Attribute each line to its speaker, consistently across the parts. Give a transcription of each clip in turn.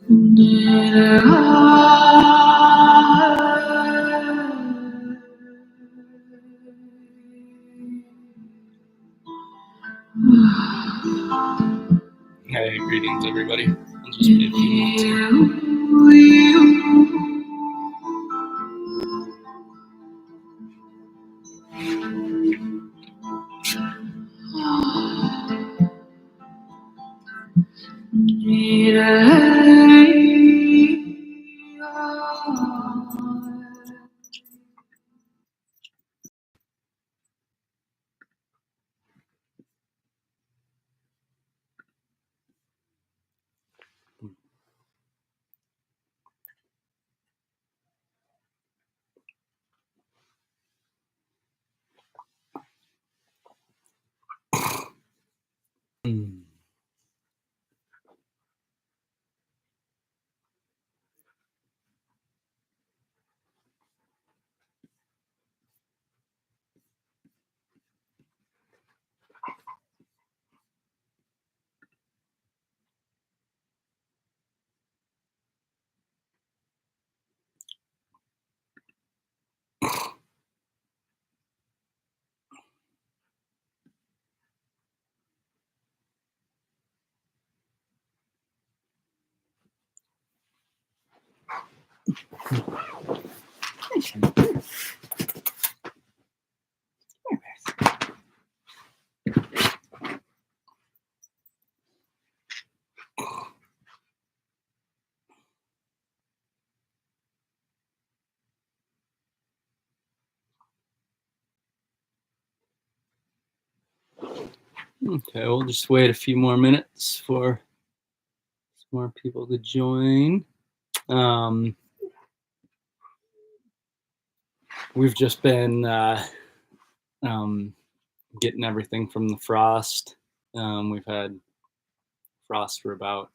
Speaker 1: Hey, greetings everybody. I'll just be a few minutes here. Okay, we'll just wait a few more minutes for some more people to join. We've just been getting everything from the frost. We've had frost for about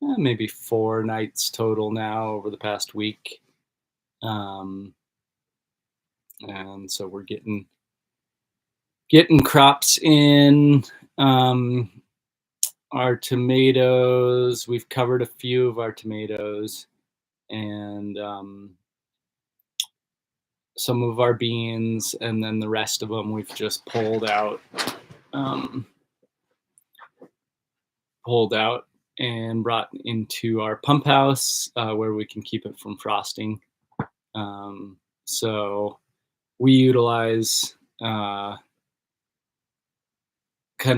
Speaker 1: maybe 4 nights total now over the past week. And so we're getting crops in. Our tomatoes, we've covered a few of our tomatoes, and some of our beans, and then the rest of them we've just pulled out and brought into our pump house where we can keep it from frosting. So we utilize kind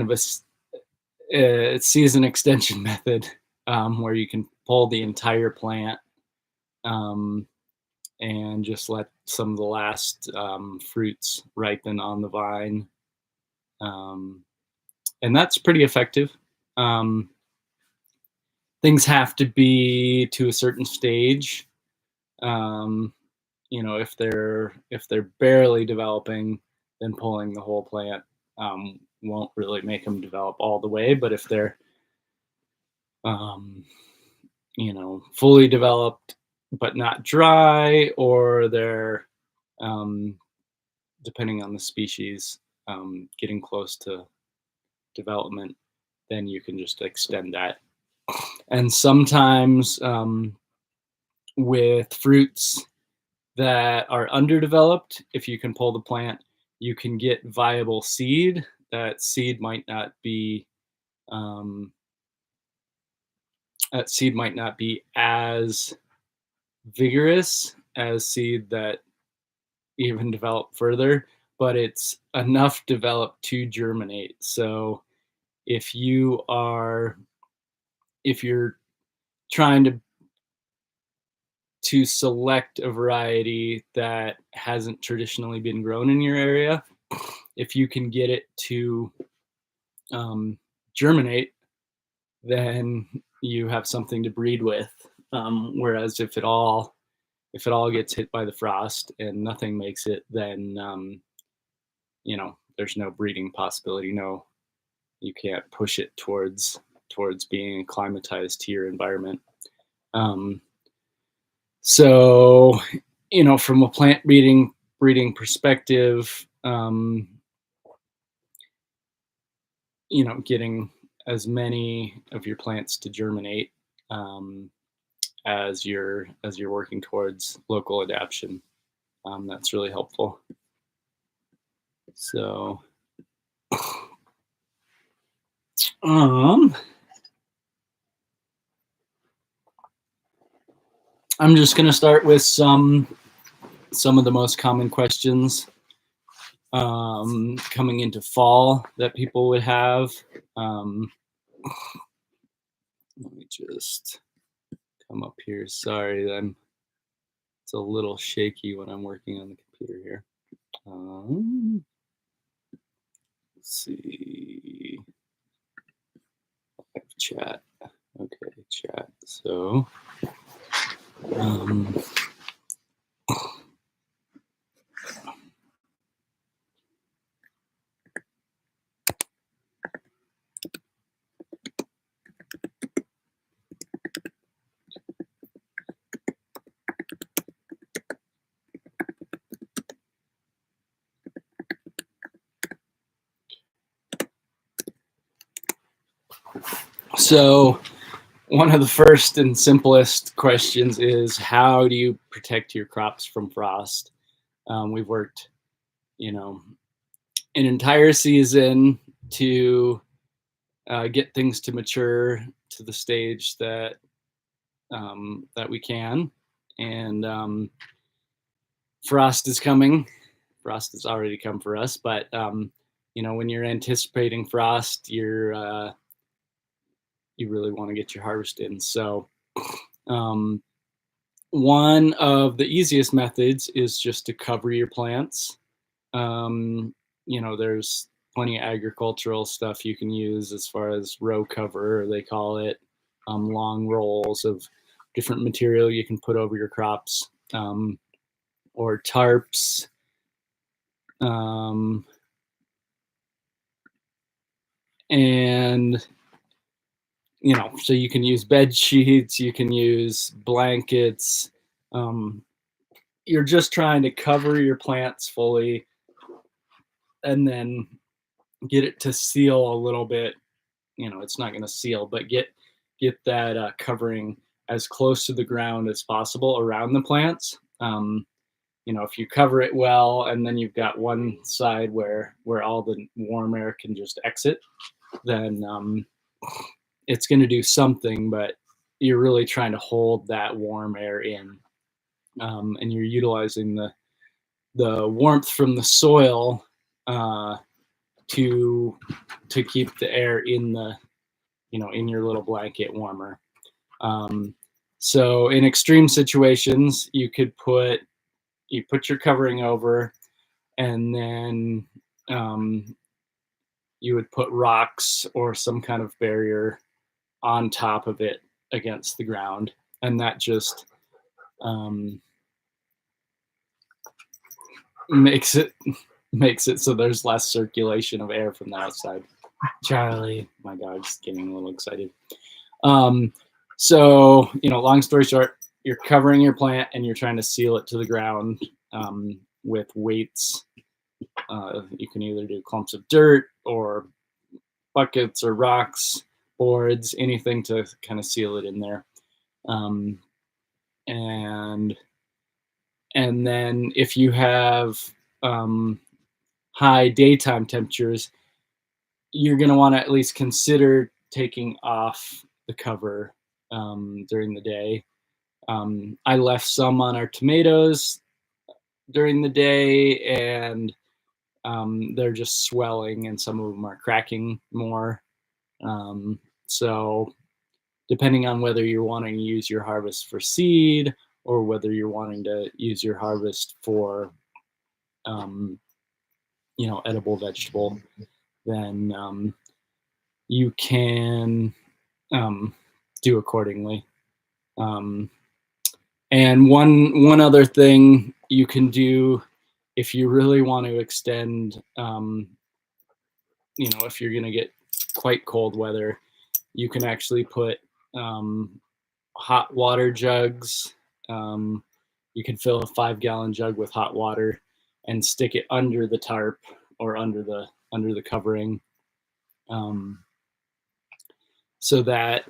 Speaker 1: of a season extension method where you can pull the entire plant and just let some of the last fruits ripen on the vine. And that's pretty effective. Things have to be to a certain stage. If they're barely developing, then pulling the whole plant won't really make them develop all the way. But if they're fully developed but not dry, or they're depending on the species getting close to development, then you can just extend that. And sometimes with fruits that are underdeveloped, if you can pull the plant, you can get viable seed. That seed might not be as vigorous as seed that even develop further, but it's enough developed to germinate. So if you're trying to select a variety that hasn't traditionally been grown in your area, if you can get it to germinate, then you have something to breed with. Whereas if it all gets hit by the frost and nothing makes it, then there's no breeding possibility. No, you can't push it towards being acclimatized to your environment. So, from a plant breeding perspective, getting as many of your plants to germinate as you're working towards local adaptation. That's really helpful. So, I'm just going to start with some of the most common questions coming into fall that people would have. Let me just come up here. Sorry, it's a little shaky when I'm working on the computer here. Let's see. Chat. Okay, chat. So, one of the first and simplest questions is, how do you protect your crops from frost? We've worked, an entire season to get things to mature to the stage that we can, and frost is coming. Frost has already come for us, but when you're anticipating frost, you really want to get your harvest in. So one of the easiest methods is just to cover your plants. There's plenty of agricultural stuff you can use as far as row cover, they call it, long rolls of different material you can put over your crops, or tarps. And so you can use bed sheets, you can use blankets. You're just trying to cover your plants fully and then get it to seal a little bit. It's not going to seal, but get that covering as close to the ground as possible around the plants. If you cover it well, and then you've got one side where all the warm air can just exit, then it's going to do something, but you're really trying to hold that warm air in, and you're utilizing the warmth from the soil to keep the air in the in your little blanket warmer. So in extreme situations, you put your covering over, and then you would put rocks or some kind of barrier on top of it against the ground, and that just makes it so there's less circulation of air from the outside. Charlie, my dog's getting a little excited. So long story short, you're covering your plant and you're trying to seal it to the ground with weights. You can either do clumps of dirt or buckets or rocks, boards, anything to kind of seal it in there. And then if you have high daytime temperatures, you're going to want to at least consider taking off the cover during the day. I left some on our tomatoes during the day, and they're just swelling, and some of them are cracking more. So depending on whether you're wanting to use your harvest for seed or whether you're wanting to use your harvest for edible vegetable, then you can do accordingly. And one other thing you can do if you really want to extend, if you're going to get quite cold weather, you can actually put hot water jugs. You can fill a 5-gallon jug with hot water and stick it under the tarp or under the covering, so that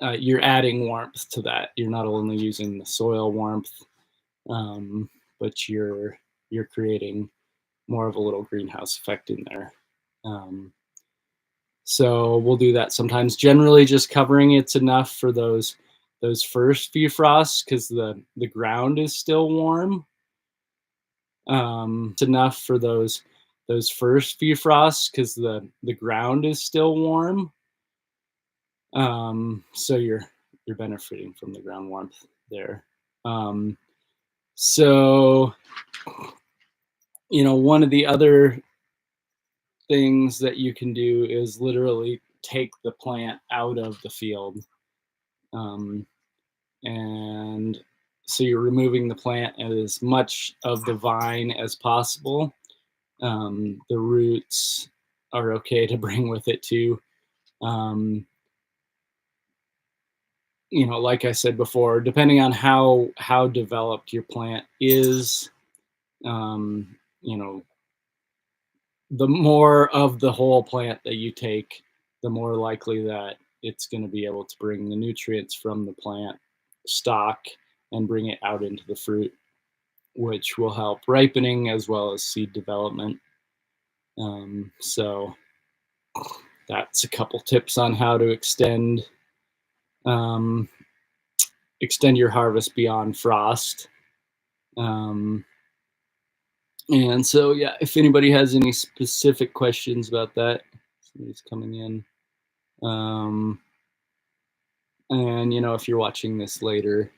Speaker 1: you're adding warmth to that. You're not only using the soil warmth, but you're creating more of a little greenhouse effect in there. So we'll do that sometimes. Generally, just covering it's enough for those first few frosts because the ground is still warm. It's enough for those first few frosts because the ground is still warm. So you're benefiting from the ground warmth there. So one of the other things that you can do is literally take the plant out of the field. And so you're removing the plant and as much of the vine as possible. The roots are okay to bring with it too. Like I said before, depending on how developed your plant is, the more of the whole plant that you take, the more likely that it's going to be able to bring the nutrients from the plant stock and bring it out into the fruit, which will help ripening as well as seed development. So that's a couple tips on how to extend your harvest beyond frost. And so, yeah, if anybody has any specific questions about that, somebody's coming in. And, if you're watching this later,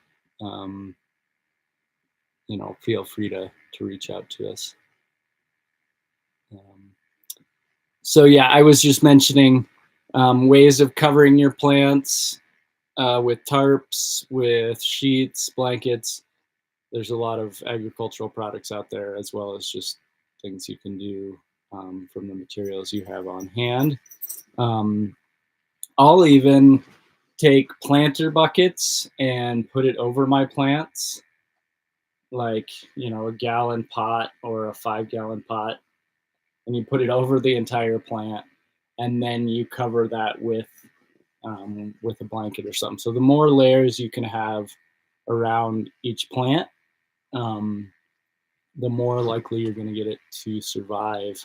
Speaker 1: feel free to reach out to us. So, yeah, I was just mentioning ways of covering your plants with tarps, with sheets, blankets. There's a lot of agricultural products out there, as well as just things you can do from the materials you have on hand. I'll even take planter buckets and put it over my plants, like, a gallon pot or a 5-gallon pot, and you put it over the entire plant, and then you cover that with a blanket or something. So the more layers you can have around each plant, the more likely you're going to get it to survive,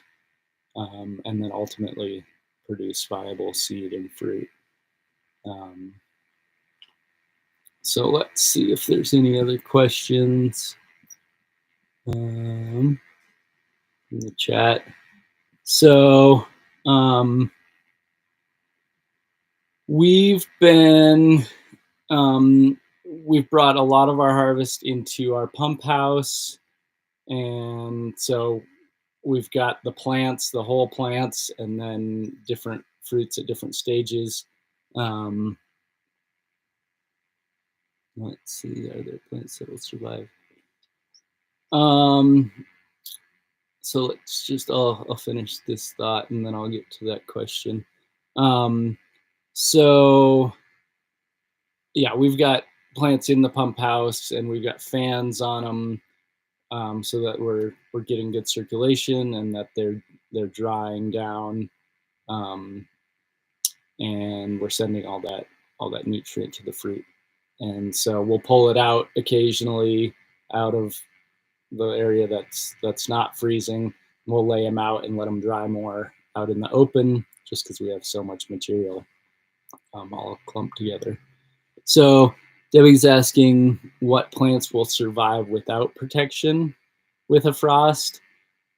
Speaker 1: and then ultimately produce viable seed and fruit. So let's see if there's any other questions in the chat. So we've brought a lot of our harvest into our pump house, and so we've got the plants, the whole plants, and then different fruits at different stages. Let's see, are there plants that will survive? So let's just, I'll finish this thought and then I'll get to that question. So yeah, we've got plants in the pump house and we've got fans on them, so that we're getting good circulation and that they're drying down, and we're sending all that nutrient to the fruit. And so we'll pull it out occasionally out of the area that's not freezing. We'll lay them out and let them dry more out in the open, just because we have so much material all clumped together. So Debbie's asking what plants will survive without protection with a frost.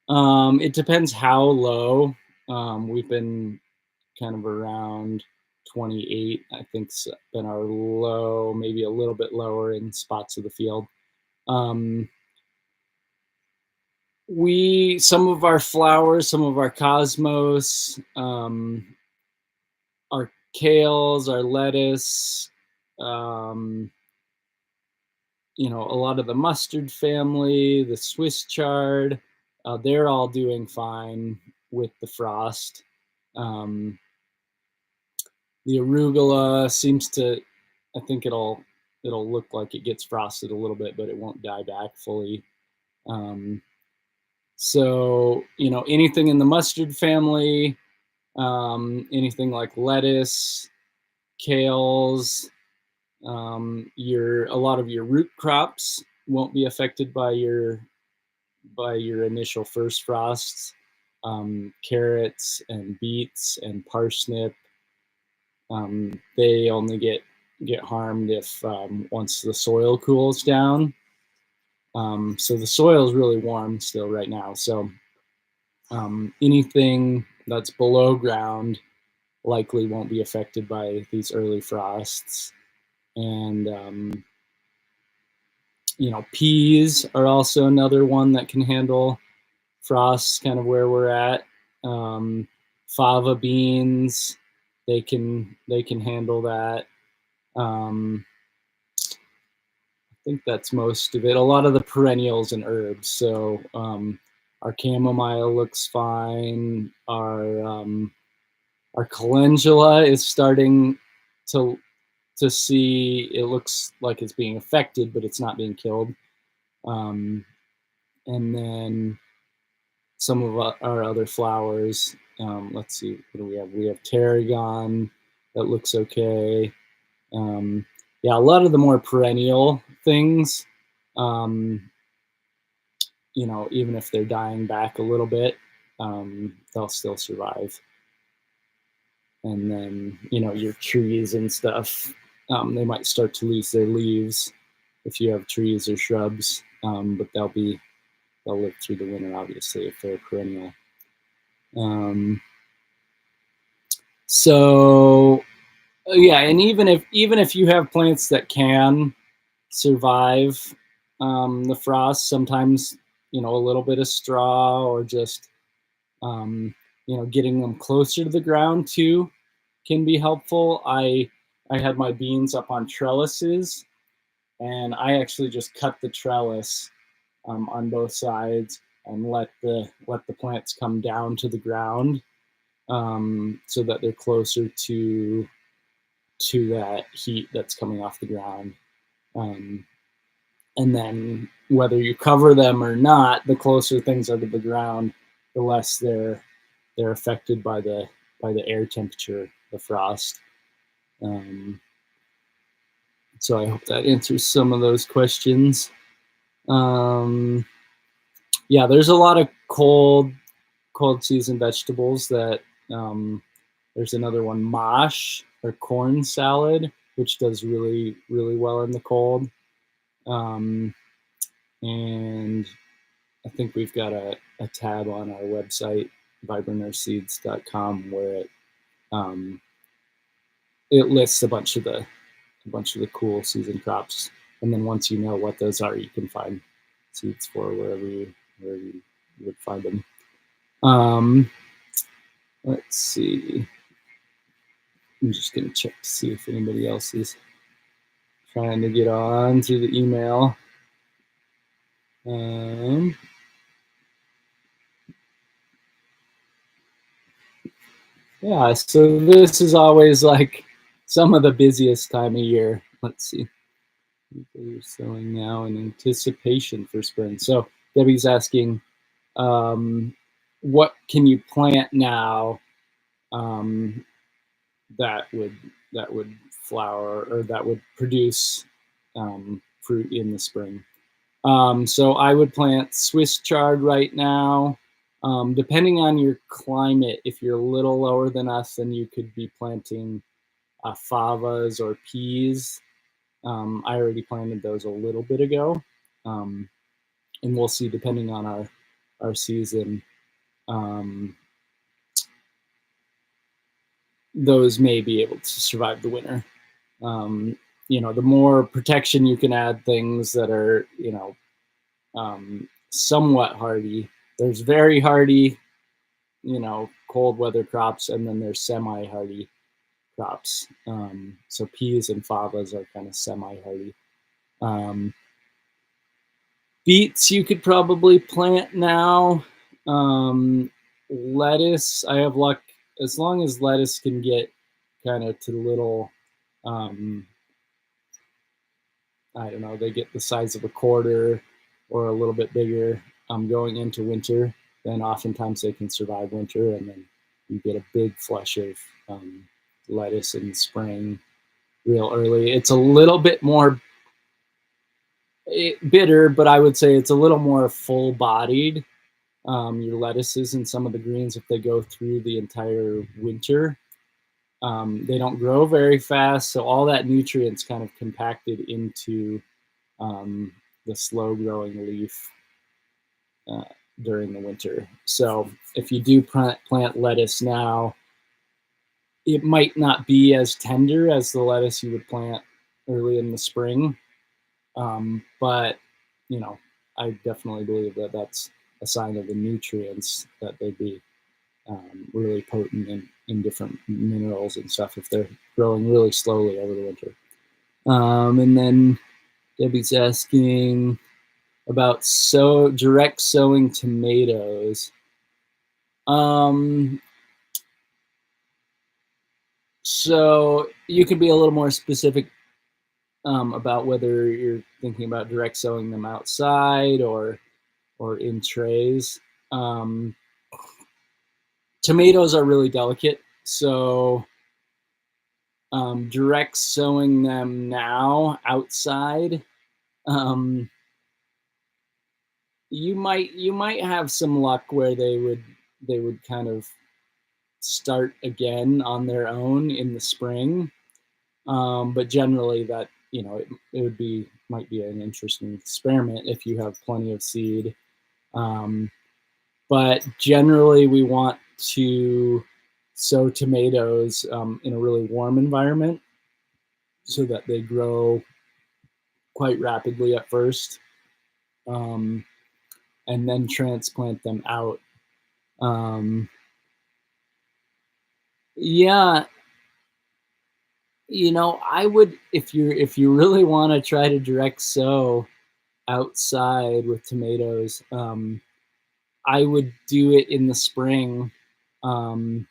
Speaker 1: It depends how low. We've been kind of around 28, I think, it's been our low, maybe a little bit lower in spots of the field. Some of our flowers, some of our cosmos, our kales, our lettuce, a lot of the mustard family, the Swiss chard, they're all doing fine with the frost. The arugula seems to, I think it'll look like it gets frosted a little bit, but it won't die back fully. So, anything in the mustard family, anything like lettuce, kales, a lot of your root crops won't be affected by your initial first frosts. Carrots and beets and parsnip, they only get harmed if once the soil cools down. So the soil is really warm still right now. So anything that's below ground likely won't be affected by these early frosts. And peas are also another one that can handle frosts, kind of where we're at. Fava beans, they can handle that. I think that's most of it. A lot of the perennials and herbs. So our chamomile looks fine. Our calendula is starting to see. It looks like it's being affected, but it's not being killed. And then some of our other flowers. Let's see, what do we have? We have tarragon that looks okay. Yeah, a lot of the more perennial things, even if they're dying back a little bit, they'll still survive. And then, your trees and stuff, they might start to lose their leaves if you have trees or shrubs, but they'll live through the winter, obviously, if they're perennial. So yeah, and even if you have plants that can survive the frost, sometimes a little bit of straw or just getting them closer to the ground too can be helpful. I had my beans up on trellises, and I actually just cut the trellis on both sides and let the plants come down to the ground, so that they're closer to that heat that's coming off the ground. And then whether you cover them or not, the closer things are to the ground, the less they're affected by the air temperature, the frost. So I hope that answers some of those questions. Yeah, there's a lot of cold season vegetables that there's another one, mosh or corn salad, which does really, really well in the cold. And I think we've got a tab on our website, rareseeds.farm, where it lists a bunch of the cool season crops. And then once you know what those are, you can find seeds for wherever you would find them. Let's see. I'm just going to check to see if anybody else is trying to get on through the email. Yeah, so this is always like some of the busiest time of year. Let's see. You're sowing now in anticipation for spring. So Debbie's asking, what can you plant now that would flower or that would produce fruit in the spring? So I would plant Swiss chard right now. Depending on your climate, if you're a little lower than us, then you could be planting favas or peas. I already planted those a little bit ago, and we'll see, depending on our season. Those may be able to survive the winter. The more protection you can add, things that are somewhat hardy. There's very hardy, cold weather crops, and then there's semi-hardy crops. So peas and favas are kind of semi-hardy. Beets you could probably plant now. Lettuce, I have luck, as long as lettuce can get kind of to the little, I don't know, they get the size of a quarter or a little bit bigger going into winter, then oftentimes they can survive winter, and then you get a big flush of lettuce in the spring. real early. It's a little bit more bitter, but I would say it's a little more full-bodied. Your lettuces and some of the greens, if they go through the entire winter, they don't grow very fast, so all that nutrients kind of compacted into the slow-growing leaf uh, during the winter. So if you do plant lettuce now, it might not be as tender as the lettuce you would plant early in the spring, but you know, I definitely believe that that's a sign of the nutrients, that they'd be really potent in different minerals and stuff if they're growing really slowly over the winter. And then Debbie's asking about direct sowing tomatoes. So you can be a little more specific about whether you're thinking about direct sowing them outside or in trays. Tomatoes are really delicate, so direct sowing them now outside, um, you might have some luck where they would kind of start again on their own in the spring. But generally, that it might be an interesting experiment if you have plenty of seed. But generally, we want to sow tomatoes in a really warm environment so that they grow quite rapidly at first, and then transplant them out. Yeah, I would, if you really want to try to direct sow outside with tomatoes, I would do it in the spring. Um,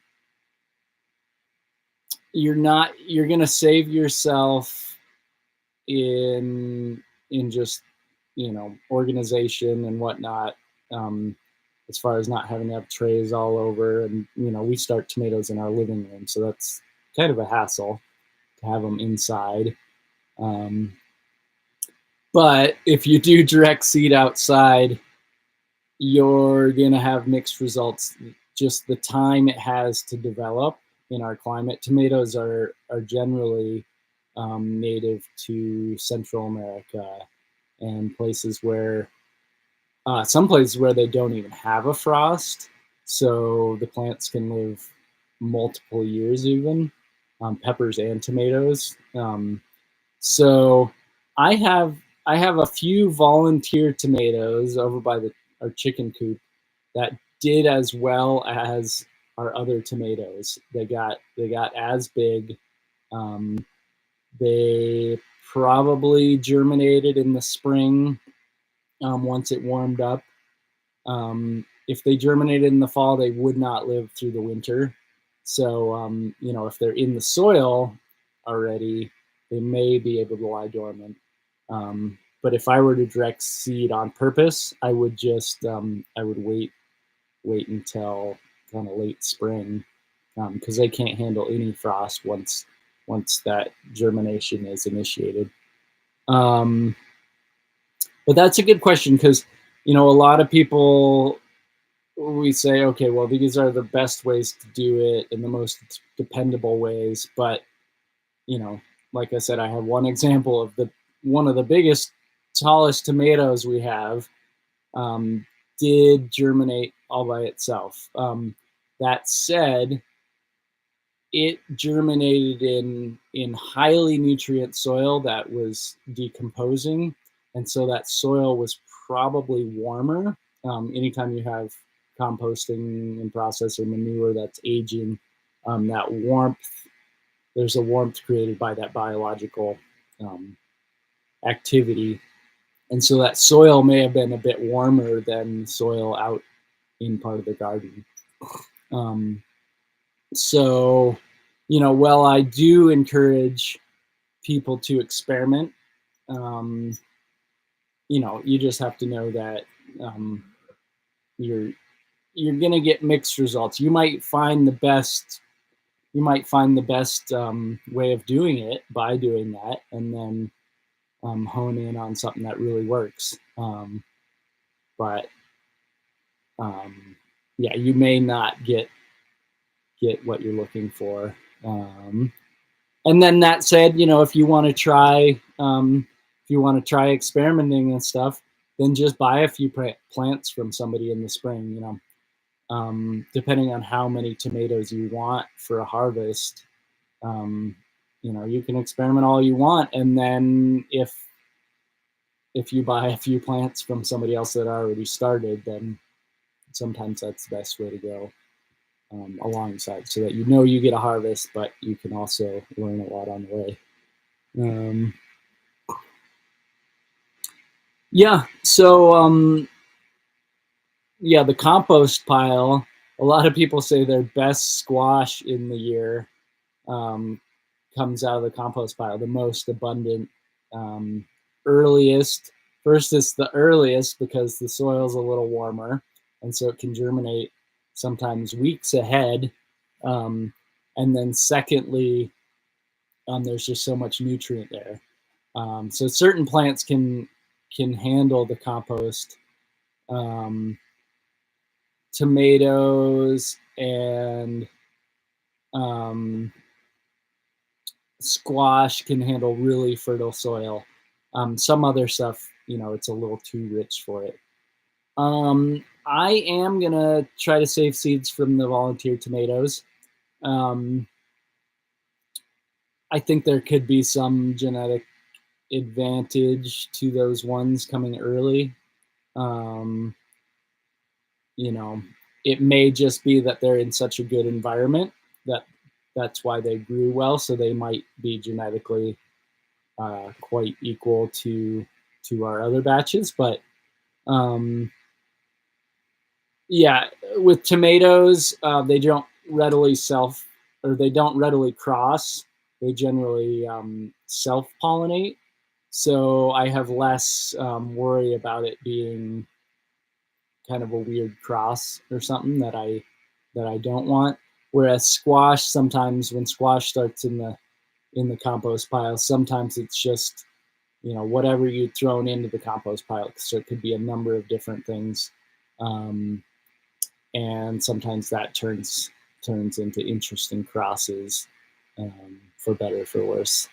Speaker 1: you're gonna save yourself in just organization and whatnot, as far as not having to have trays all over. And we start tomatoes in our living room, so that's kind of a hassle to have them inside. But if you do direct seed outside, you're gonna have mixed results. Just the time it has to develop in our climate. Tomatoes are generally native to Central America and places where some places where they don't even have a frost, so the plants can live multiple years even. Peppers and tomatoes. So I have a few volunteer tomatoes over by our chicken coop that did as well as our other tomatoes. They got as big. Um, they probably germinated in the spring once it warmed up. If they germinated in the fall, they would not live through the winter. So, if they're in the soil already, they may be able to lie dormant. But if I were to direct seed on purpose, I would just I would wait until kind of late spring, because they can't handle any frost once that germination is initiated. But that's a good question, because a lot of people, we say, okay, well, these are the best ways to do it and the most dependable ways. But like I said, I have one example of one of the biggest, tallest tomatoes we have did germinate all by itself. That said, it germinated in highly nutrient soil that was decomposing, and so that soil was probably warmer. Anytime you have composting and process or manure that's aging, that warmth, there's a warmth created by that biological activity, and so that soil may have been a bit warmer than soil out in part of the garden. So, while I do encourage people to experiment, you just have to know that you're going to get mixed results. You might find the best, you might find the best way of doing it by doing that, and then hone in on something that really works. But yeah, you may not get what you're looking for. And then that said, if you want to try experimenting and stuff, then just buy a few plants from somebody in the spring. Depending on how many tomatoes you want for a harvest, you can experiment all you want, and then if you buy a few plants from somebody else that already started, then sometimes that's the best way to go alongside, so that you get a harvest, but you can also learn a lot on the way. Yeah, so yeah, the compost pile. A lot of people say their best squash in the year comes out of the compost pile, the most abundant, earliest. First, it's the earliest because the soil's a little warmer, and so it can germinate sometimes weeks ahead. And then secondly, there's just so much nutrient there. So certain plants can handle the compost. Tomatoes and squash can handle really fertile soil. Some other stuff, it's a little too rich for it. I am gonna try to save seeds from the volunteer tomatoes. I think there could be some genetic advantage to those ones coming early. It may just be that they're in such a good environment that's why they grew well. So they might be genetically quite equal to our other batches. But yeah, with tomatoes, they don't readily cross. They generally self-pollinate. So I have less worry about it being kind of a weird cross or something that I don't want. Whereas squash, sometimes when squash starts in the compost pile, sometimes it's just whatever you've thrown into the compost pile. So it could be a number of different things, and sometimes that turns into interesting crosses, for better or for worse.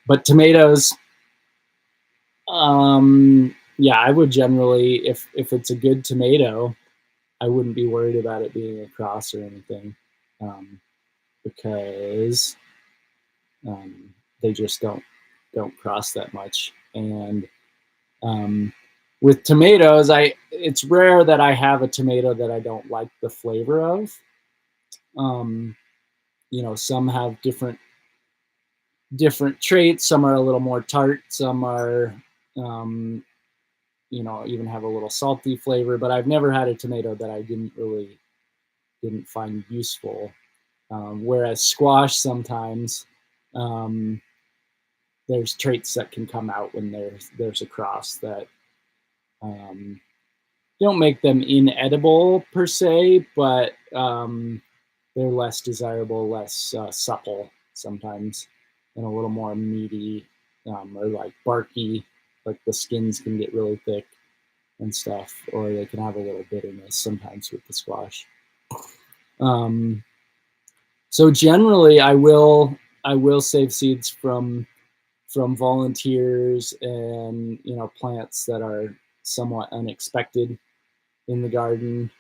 Speaker 1: But tomatoes, yeah, I would generally, if it's a good tomato, I wouldn't be worried about it being a cross or anything, because they just don't cross that much. And with tomatoes, it's rare that I have a tomato that I don't like the flavor of. Some have different traits. Some are a little more tart. Some are, even have a little salty flavor. But I've never had a tomato that I didn't find useful. Whereas squash, sometimes there's traits that can come out when there's a cross that don't make them inedible per se, but they're less desirable, less supple sometimes, and a little more meaty, or like barky. Like the skins can get really thick and stuff, or they can have a little bitterness sometimes with the squash. So generally, I will save seeds from volunteers and plants that are somewhat unexpected in the garden,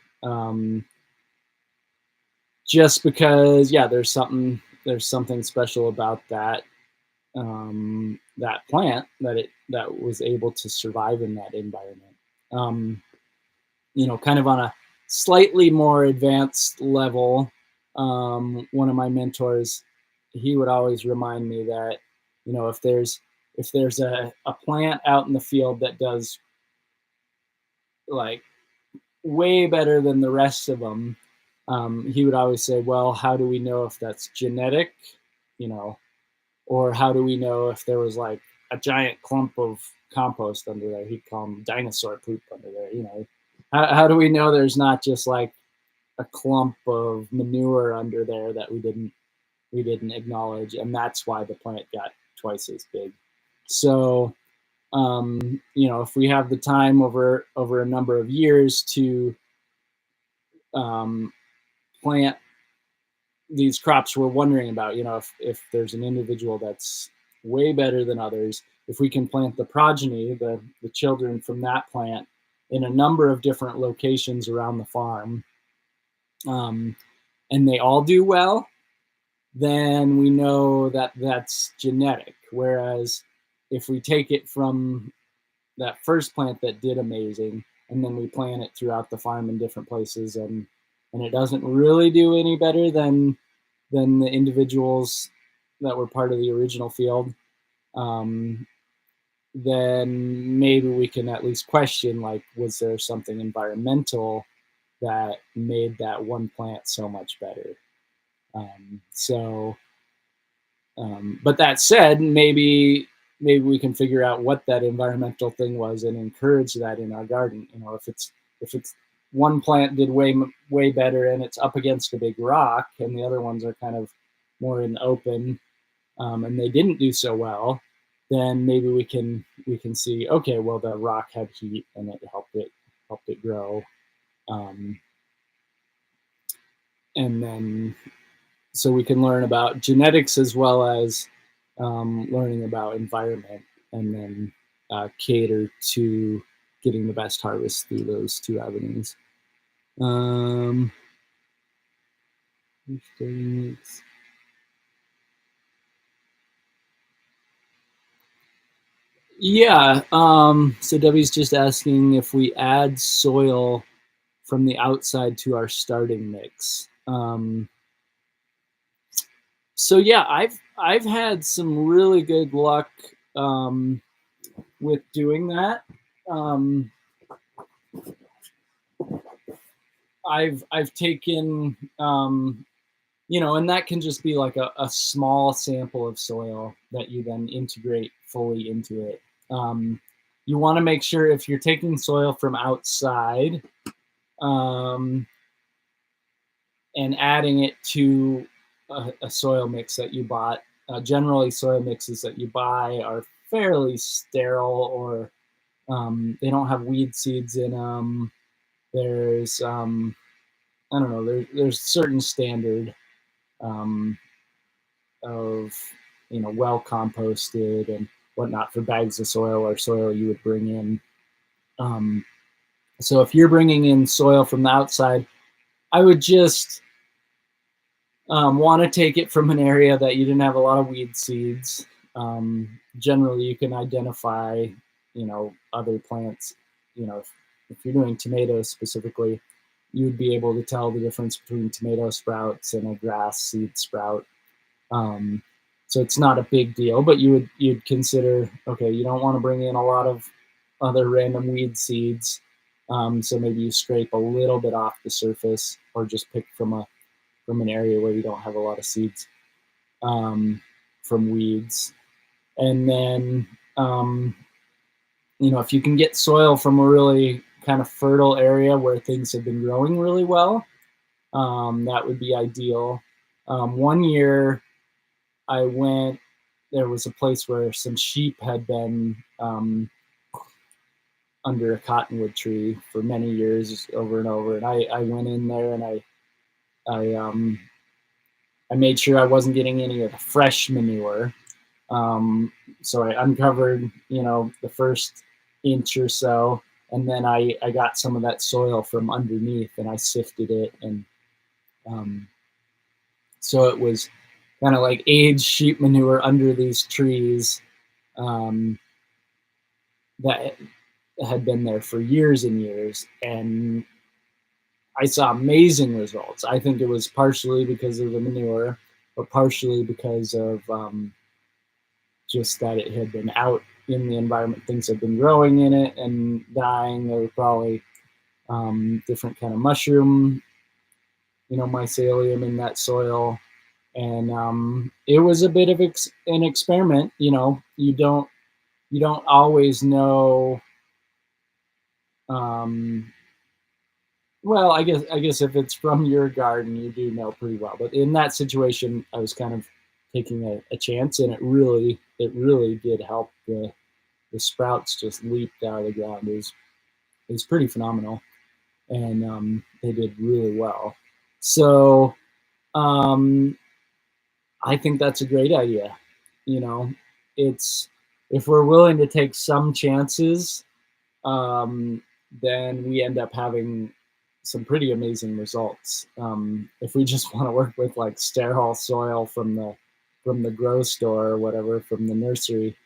Speaker 1: just because there's something special about that plant that was able to survive in that environment. Kind of on a slightly more advanced level, one of my mentors, he would always remind me that if there's a plant out in the field that does like way better than the rest of them, he would always say, well, how do we know if that's genetic, or how do we know if there was like a giant clump of compost under there? He'd call them dinosaur poop under there. How do we know there's not just like a clump of manure under there that we didn't acknowledge, and that's why the plant got twice as big. So if we have the time over a number of years to um, plant these crops we're wondering about, if there's an individual that's way better than others, if we can plant the progeny, the children from that plant, in a number of different locations around the farm, and they all do well, then we know that that's genetic. Whereas if we take it from that first plant that did amazing, and then we plant it throughout the farm in different places, and it doesn't really do any better than the individuals that were part of the original field, then maybe we can at least question, like, was there something environmental that made that one plant so much better? But that said, maybe we can figure out what that environmental thing was and encourage that in our garden. If it's one plant did way better and it's up against a big rock, and the other ones are kind of more in the open, and they didn't do so well, then maybe we can see, okay, well, the rock had heat and it helped it grow, and then so we can learn about genetics as well as learning about environment, and then cater to getting the best harvest through those two avenues. Yeah. So Debbie's just asking if we add soil from the outside to our starting mix. So yeah, I've had some really good luck with doing that. I've taken and that can just be like a small sample of soil that you then integrate fully into it. You want to make sure, if you're taking soil from outside and adding it to a soil mix that you bought, generally soil mixes that you buy are fairly sterile, or they don't have weed seeds in them. There's I don't know, there's certain standard of well composted and whatnot for bags of soil or soil you would bring in. So if you're bringing in soil from the outside, I would just want to take it from an area that you didn't have a lot of weed seeds. Generally, you can identify other plants. If you're doing tomatoes specifically, you would be able to tell the difference between tomato sprouts and a grass seed sprout. So it's not a big deal, but you'd consider, okay, you don't want to bring in a lot of other random weed seeds. So maybe you scrape a little bit off the surface, or just pick from an area where you don't have a lot of seeds from weeds. And then if you can get soil from a really kind of fertile area where things have been growing really well, that would be ideal. One year there was a place where some sheep had been under a cottonwood tree for many years, over and over. And I went in there and I made sure I wasn't getting any of the fresh manure. So I uncovered, the first inch or so, and then I got some of that soil from underneath, and I sifted it, and so it was kind of like aged sheep manure under these trees that had been there for years and years, and I saw amazing results. I think it was partially because of the manure, but partially because of just that it had been out in the environment. Things had been growing in it and dying. There were probably different kind of mushroom, mycelium in that soil. And it was a bit of an experiment. You don't always know Well, I guess if it's from your garden, you do know pretty well. But in that situation, I was kind of taking a chance, and it really did help. The sprouts just leaped out of the ground. It was pretty phenomenal, and they did really well. So um, I think that's a great idea. You know, it's if we're willing to take some chances, um, then we end up having some pretty amazing results. If we just want to work with like sterile soil from the grow store or whatever from the nursery,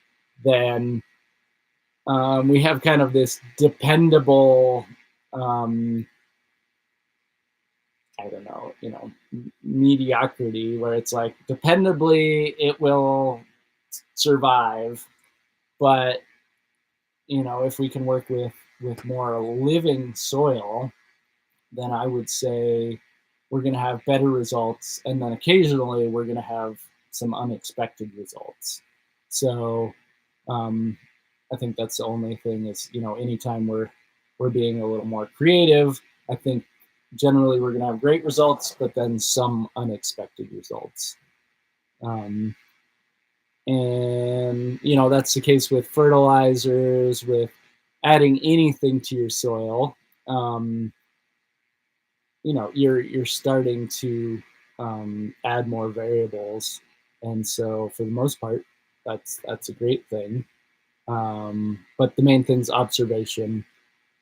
Speaker 1: then we have kind of this dependable, um, I don't know, mediocrity where it's like dependably it will survive, but if we can work with more living soil, then I would say we're going to have better results, and then occasionally we're going to have some unexpected results. So um, I think that's the only thing is anytime we're being a little more creative, I think generally we're going to have great results, but then some unexpected results. Um, and that's the case with fertilizers, with adding anything to your soil. Um, you're starting to add more variables, and so for the most part, that's a great thing. But the main thing is observation.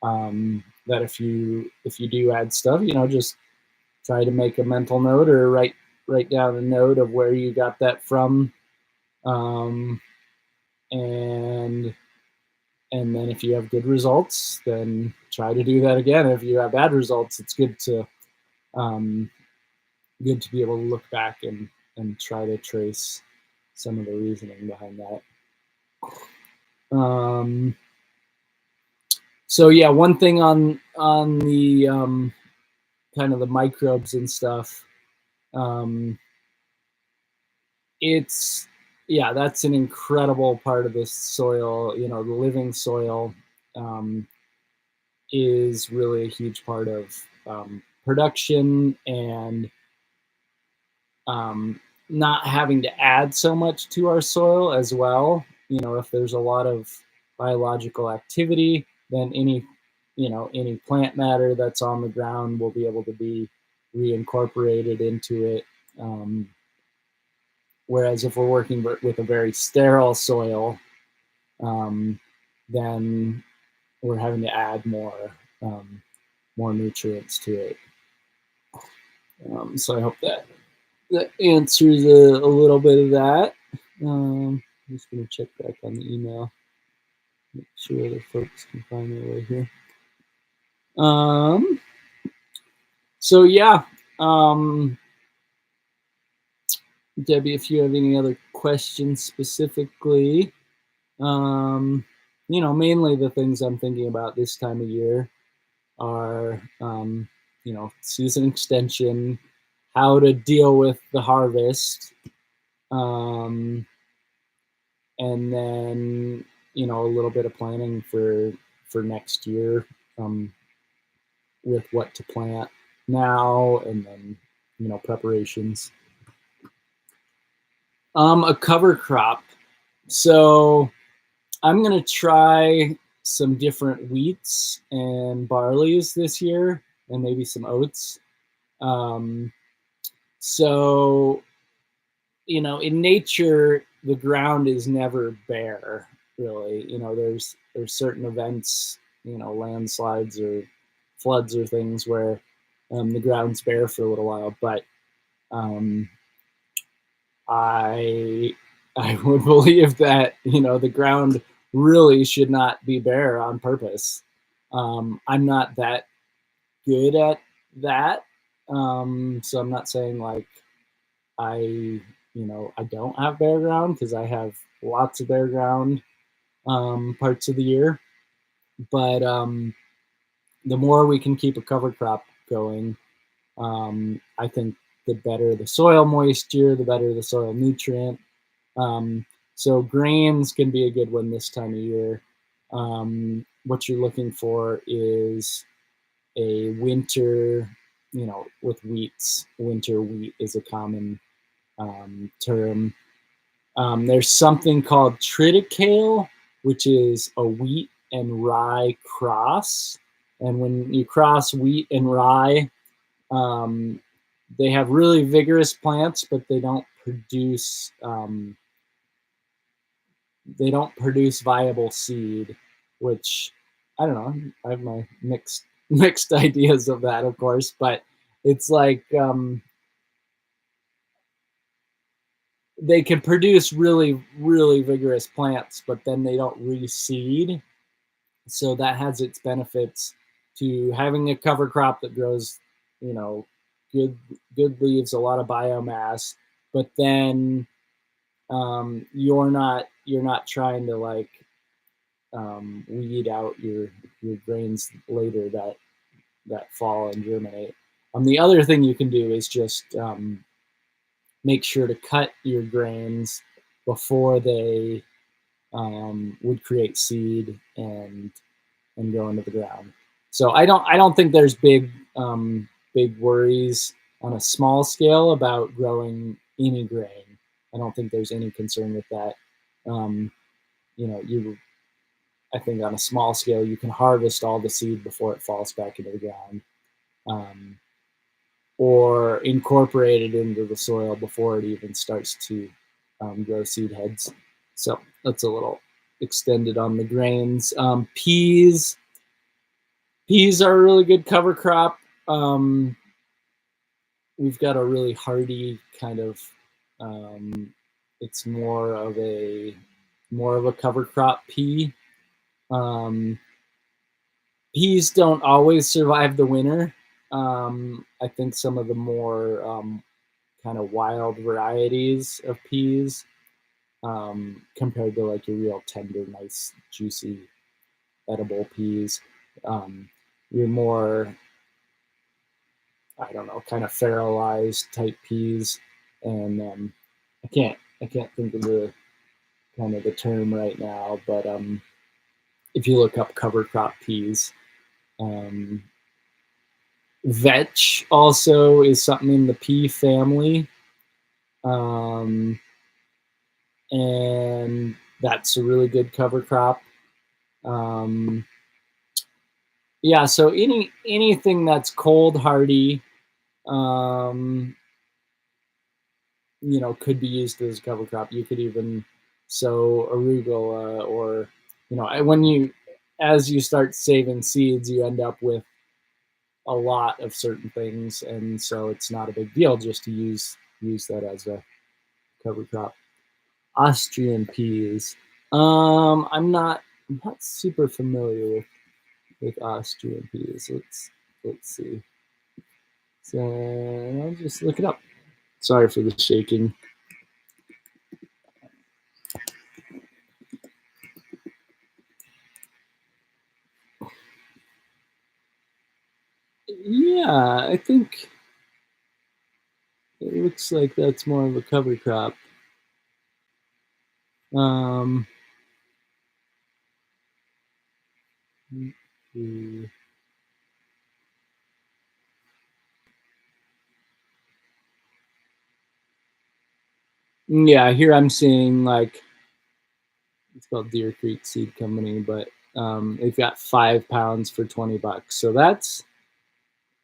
Speaker 1: That if you do add stuff, just try to make a mental note or write down a note of where you got that from, um, and and then if you have good results, then try to do that again. If you have bad results, it's um, good to be able to look back and try to trace some of the reasoning behind that. So yeah, one thing on the kind of the microbes and stuff. Um, it's yeah, that's an incredible part of the soil. The living soil um, is really a huge part of production and um, not having to add so much to our soil as well. If there's a lot of biological activity, then any plant matter that's on the ground will be able to be reincorporated into it. Whereas if we're working with a very sterile soil, um, then we're having to add more nutrients to it. So I hope that answers a little bit of that. I'm just going to check back on the email, make sure other folks can find their way here. So yeah, Debbie, if you have any other questions specifically, mainly the things I'm thinking about this time of year are, season extension, how to deal with the harvest, um, and then a little bit of planning for next year, with what to plant now, and then preparations. A cover crop. So I'm gonna try some different wheats and barleys this year, and maybe some oats. Um, so in nature, the ground is never bare, really. There's certain events, landslides or floods or things where the ground's bare for a little while, but um, I I would believe that the ground really should not be bare on purpose. I'm not that good at that, so I'm not saying like I don't have bare ground, because I have lots of bare ground parts of the year. But the more we can keep a cover crop going, I think the better the soil moisture, the better the soil nutrient. Um, so grains can be a good one this time of year. What you're looking for is a winter, with wheats, winter wheat is a common term. There's something called triticale, which is a wheat and rye cross. And when you cross wheat and rye, they have really vigorous plants, but they don't produce viable seed, which I don't know. I have my mixed ideas of that, of course, but it's like they can produce really, really vigorous plants, but then they don't reseed. So that has its benefits to having a cover crop that grows, good leaves, a lot of biomass, but then you're not trying to like weed out your grains later that fall and germinate. The other thing you can do is just make sure to cut your grains before they would create seed and go into the ground. So I don't think there's big worries on a small scale about growing any grain. I don't think there's any concern with that. I think on a small scale you can harvest all the seed before it falls back into the ground, or incorporate it into the soil before it even starts to grow seed heads. So that's a little extended on the grains. Peas are a really good cover crop. We've got a really hardy kind of. It's more of a cover crop pea. Peas don't always survive the winter. I think some of the more kind of wild varieties of peas, compared to like your real tender, nice, juicy, edible peas, your more, I don't know, kind of fertilized type peas, and I can't think of the kind of the term right now, but if you look up cover crop peas, vetch also is something in the pea family, and that's a really good cover crop. Yeah, so anything that's cold hardy, could be used as a cover crop. You could even sow arugula, or as you start saving seeds, you end up with a lot of certain things, and so it's not a big deal just to use that as a cover crop. Austrian peas. I'm not super familiar with Austrian peas. Let's see. So I'll just look it up. Sorry for the shaking. Yeah, I think it looks like that's more of a cover crop. Yeah, here I'm seeing like, it's called Deer Creek Seed Company, but they've got 5 pounds for $20. So that's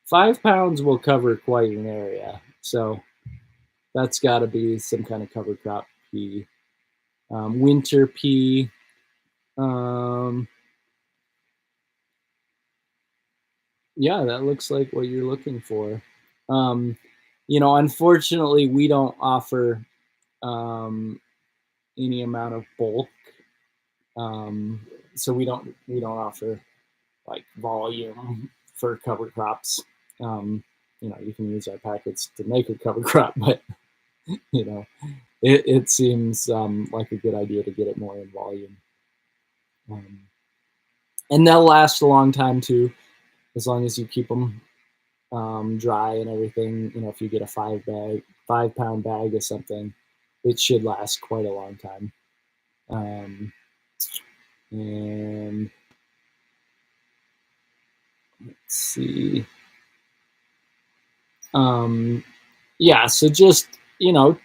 Speaker 1: 5 pounds will cover quite an area. So that's got to be some kind of cover crop pea. Winter pea. Yeah, that looks like what you're looking for. Unfortunately, we don't offer any amount of bulk. So we don't offer like volume for cover crops. You can use our packets to make a cover crop, but it seems like a good idea to get it more in volume. And they'll last a long time too, as long as you keep them dry and everything. If you get a 5-pound bag of something, it should last quite a long time. And let's see. Yeah, so just,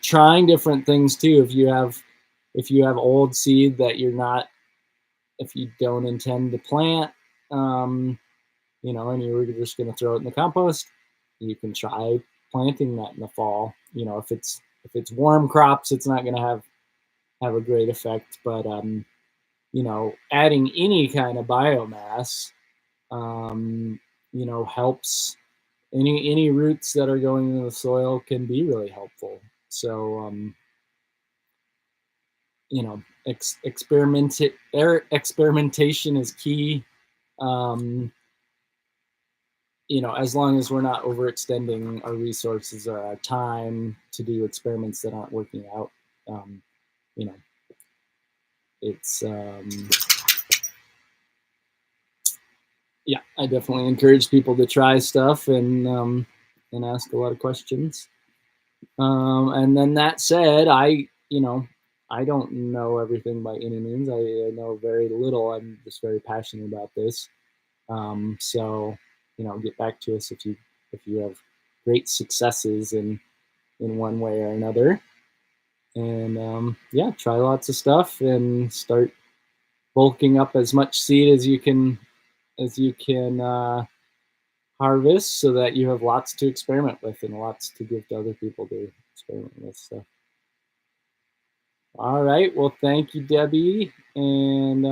Speaker 1: trying different things too. If you have old seed that if you don't intend to plant, um, and you were just going to throw it in the compost, you can try planting that in the fall. If it's warm crops, it's not going to have a great effect, but adding any kind of biomass, um, helps. Any roots that are going into the soil can be really helpful. So, experimentation is key. Um, as long as we're not overextending our resources or our time to do experiments that aren't working out, um, you know, it's yeah. I definitely encourage people to try stuff and ask a lot of questions. And then that said, I don't know everything by any means. I know very little. I'm just very passionate about this. So, get back to us if you have great successes in one way or another. And yeah, try lots of stuff and start bulking up as much seed as you can harvest, so that you have lots to experiment with and lots to give to other people to experiment with. So, all right. Well, thank you, Debbie. And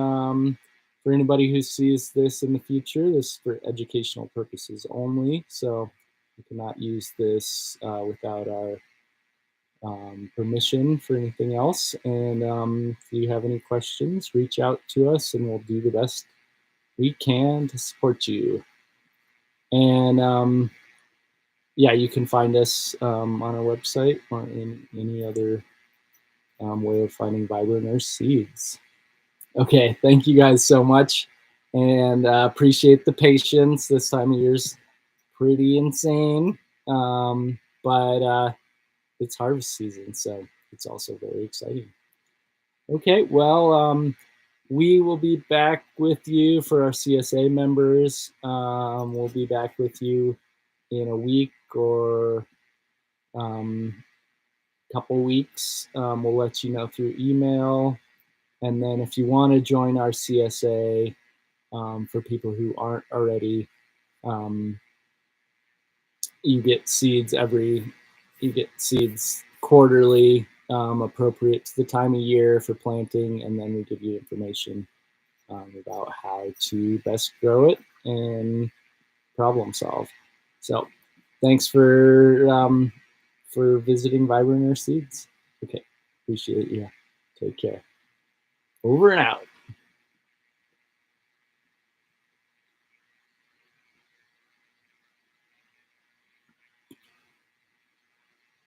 Speaker 1: for anybody who sees this in the future, this is for educational purposes only. So you cannot use this without our permission for anything else. And if you have any questions, reach out to us and we'll do the best we can to support you. And yeah, you can find us on our website or in any other way of finding Vibrant Earth seeds. Okay, thank you guys so much, and appreciate the patience. This time of year's pretty insane, but it's harvest season, so it's also very exciting. Okay, well, we will be back with you for our CSA members. We'll be back with you in a week or couple weeks. We'll let you know through email. And then if you want to join our CSA, for people who aren't already, um, you get seeds quarterly, appropriate to the time of year for planting, and then we give you information about how to best grow it and problem solve. So thanks for visiting Vibrant Earth Seeds. Okay, appreciate you. Take care. Over and out.